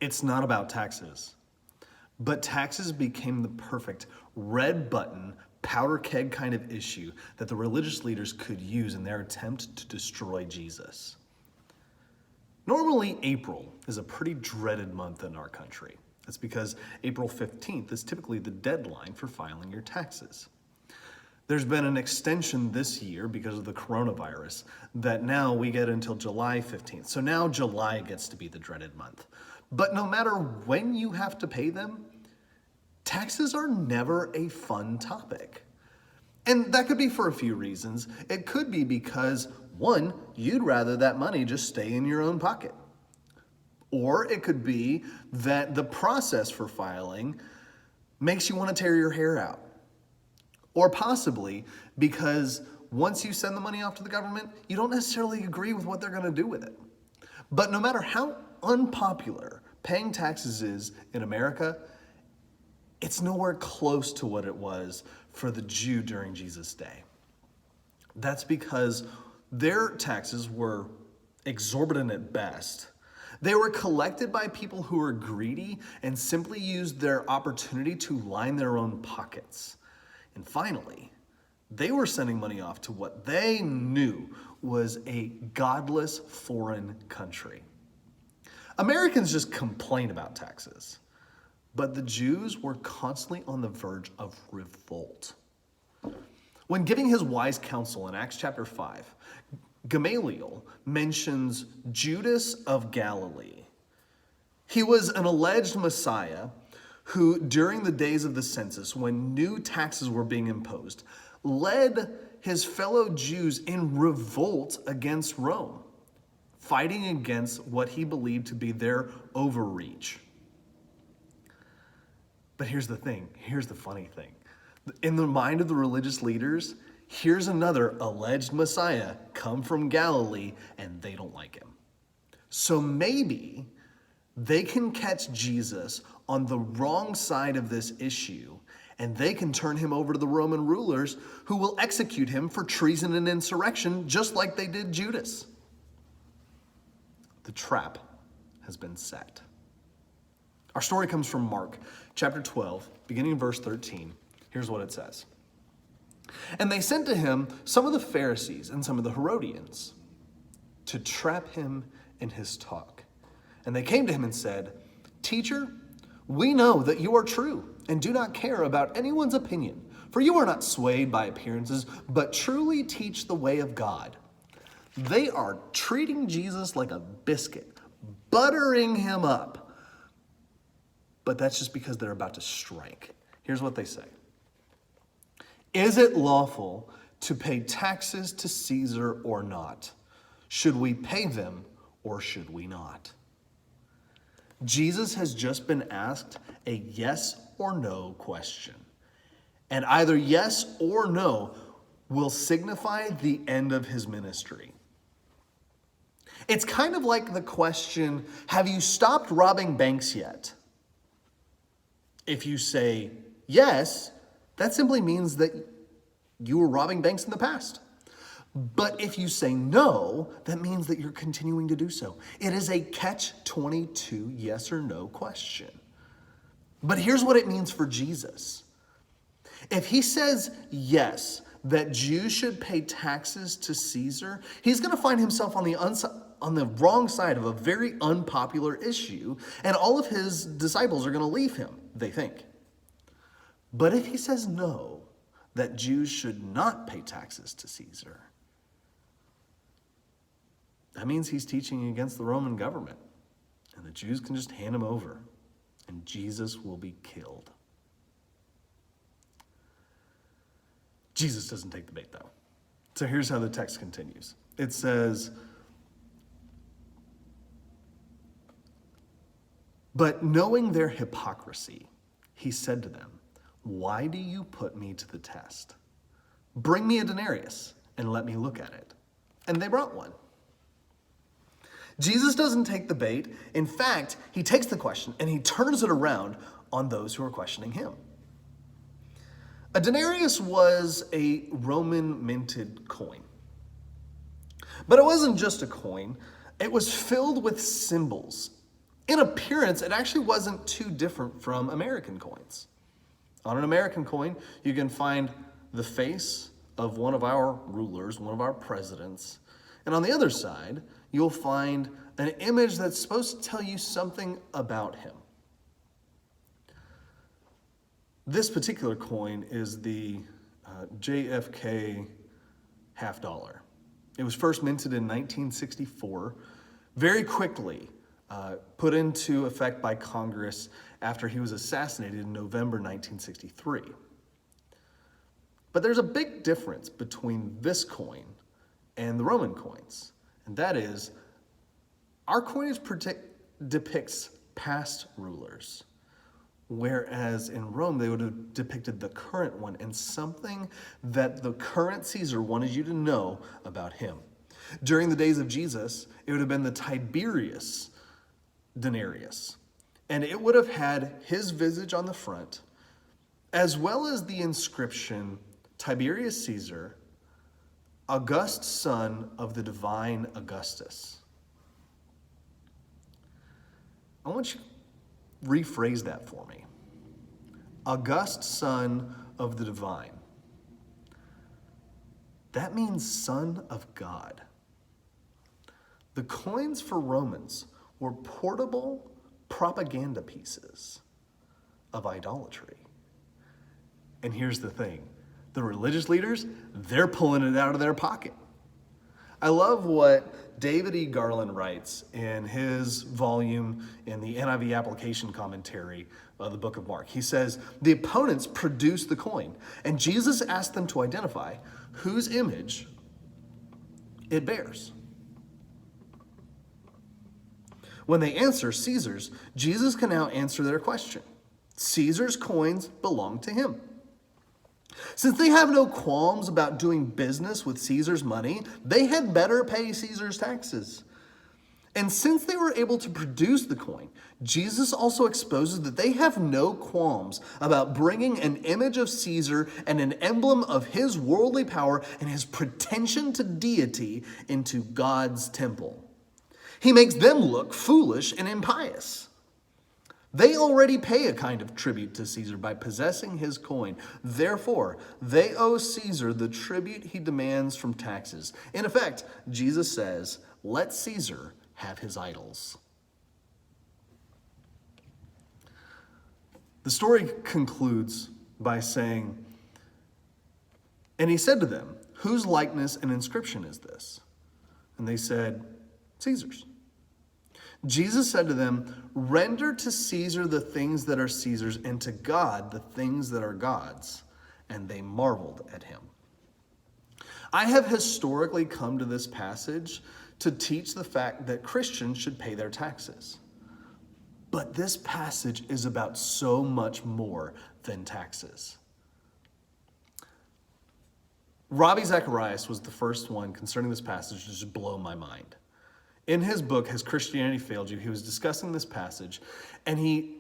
It's not about taxes. But taxes became the perfect red button, powder keg kind of issue that the religious leaders could use in their attempt to destroy Jesus. Normally, April is a pretty dreaded month in our country. That's because April 15th is typically the deadline for filing your taxes. There's been an extension this year because of the coronavirus that now we get until July 15th. So now July gets to be the dreaded month. But no matter when you have to pay them, taxes are never a fun topic. And that could be for a few reasons. It could be because, one, you'd rather that money just stay in your own pocket. Or it could be that the process for filing makes you want to tear your hair out. Or possibly because once you send the money off to the government, you don't necessarily agree with what they're going to do with it. But no matter how unpopular paying taxes is in America, it's nowhere close to what it was for the Jew during Jesus' day. That's because their taxes were exorbitant at best. They were collected by people who were greedy and simply used their opportunity to line their own pockets. And finally, they were sending money off to what they knew was a godless foreign country. Americans just complain about taxes, but the Jews were constantly on the verge of revolt. When giving his wise counsel in Acts chapter 5, Gamaliel mentions Judas of Galilee. He was an alleged Messiah who, during the days of the census, when new taxes were being imposed, led his fellow Jews in revolt against Rome, fighting against what he believed to be their overreach. But here's the thing, here's the funny thing. In the mind of the religious leaders, here's another alleged Messiah come from Galilee, and they don't like him. So maybe they can catch Jesus on the wrong side of this issue, and they can turn him over to the Roman rulers who will execute him for treason and insurrection, just like they did Judas. The trap has been set. Our story comes from Mark chapter 12, beginning in verse 13. Here's what it says. And they sent to him some of the Pharisees and some of the Herodians to trap him in his talk. And they came to him and said, Teacher, we know that you are true and do not care about anyone's opinion, for you are not swayed by appearances, but truly teach the way of God. They are treating Jesus like a biscuit, buttering him up. But that's just because they're about to strike. Here's what they say. Is it lawful to pay taxes to Caesar or not? Should we pay them or should we not? Jesus has just been asked a yes or no question. And either yes or no will signify the end of his ministry. It's kind of like the question, have you stopped robbing banks yet? If you say yes, that simply means that you were robbing banks in the past. But if you say no, that means that you're continuing to do so. It is a catch-22 yes or no question. But here's what it means for Jesus. If he says yes, that Jews should pay taxes to Caesar, he's going to find himself on the wrong side of a very unpopular issue, and all of his disciples are going to leave him, they think. But if he says no, that Jews should not pay taxes to Caesar, that means he's teaching against the Roman government, and the Jews can just hand him over, and Jesus will be killed. Jesus doesn't take the bait, though. So here's how the text continues. It says, but knowing their hypocrisy, he said to them, why do you put me to the test? Bring me a denarius and let me look at it. And they brought one. Jesus doesn't take the bait. In fact, he takes the question and he turns it around on those who are questioning him. A denarius was a Roman minted coin. But it wasn't just a coin. It was filled with symbols In appearance, it actually wasn't too different from American coins. On an American coin, you can find the face of one of our rulers, one of our presidents. And on the other side, you'll find an image that's supposed to tell you something about him. This particular coin is the JFK half dollar. It was first minted in 1964, very quickly put into effect by Congress after he was assassinated in November 1963. But there's a big difference between this coin and the Roman coins, and that is our coinage depicts past rulers, whereas in Rome they would have depicted the current one and something that the current Caesar wanted you to know about him. During the days of Jesus, it would have been the Tiberius denarius, and it would have had his visage on the front, as well as the inscription, Tiberius Caesar, august son of the divine Augustus. I want you to rephrase that for me. August son of the divine. That means son of God. The coins for Romans were portable propaganda pieces of idolatry. And here's the thing. The religious leaders, they're pulling it out of their pocket. I love what David E. Garland writes in his volume in the NIV application commentary of the book of Mark. He says, the opponents produced the coin, and Jesus asked them to identify whose image it bears. When they answer Caesar's, Jesus can now answer their question. Caesar's coins belong to him. Since they have no qualms about doing business with Caesar's money, they had better pay Caesar's taxes. And since they were able to produce the coin, Jesus also exposes that they have no qualms about bringing an image of Caesar and an emblem of his worldly power and his pretension to deity into God's temple. He makes them look foolish and impious. They already pay a kind of tribute to Caesar by possessing his coin. Therefore, they owe Caesar the tribute he demands from taxes. In effect, Jesus says, let Caesar have his idols. The story concludes by saying, and he said to them, whose likeness and inscription is this? And they said, Caesar's. Jesus said to them, render to Caesar the things that are Caesar's, and to God the things that are God's. And they marveled at him. I have historically come to this passage to teach the fact that Christians should pay their taxes. But this passage is about so much more than taxes. Ravi Zacharias was the first one concerning this passage to just blow my mind. In his book, Has Christianity Failed You?, he was discussing this passage, and he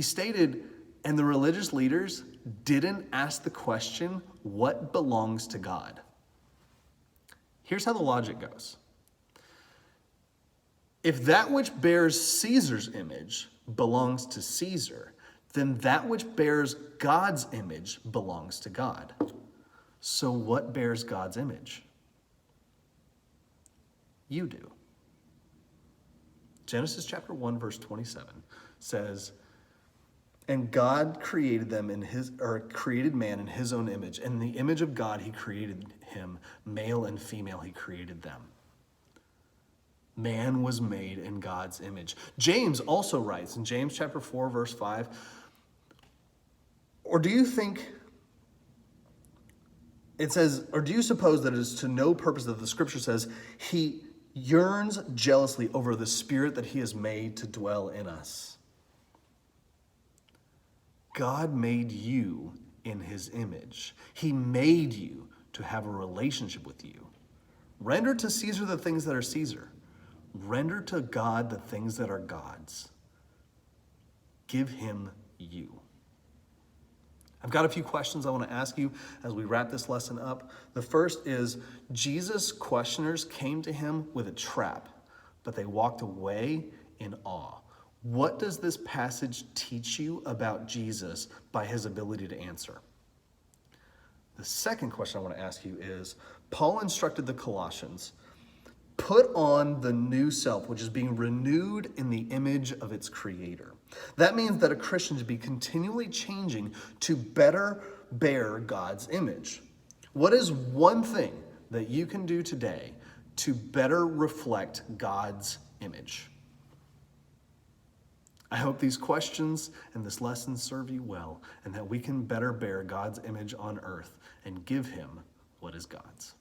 stated, and the religious leaders didn't ask the question, what belongs to God? Here's how the logic goes. If that which bears Caesar's image belongs to Caesar, then that which bears God's image belongs to God. So what bears God's image? You do. Genesis chapter 1, verse 27 says, and God created created man in his own image. In the image of God, he created him. Male and female, he created them. Man was made in God's image. James also writes in James chapter 4, verse 5, or do you suppose that it is to no purpose that the scripture says he yearns jealously over the spirit that he has made to dwell in us? God made you in his image. He made you to have a relationship with you. Render to Caesar the things that are Caesar. Render to God the things that are God's. Give him you. I've got a few questions I want to ask you as we wrap this lesson up. The first is, Jesus' questioners came to him with a trap, but they walked away in awe. What does this passage teach you about Jesus by his ability to answer? The second question I want to ask you is, Paul instructed the Colossians, put on the new self, which is being renewed in the image of its creator. That means that a Christian should be continually changing to better bear God's image. What is one thing that you can do today to better reflect God's image? I hope these questions and this lesson serve you well, and that we can better bear God's image on earth and give him what is God's.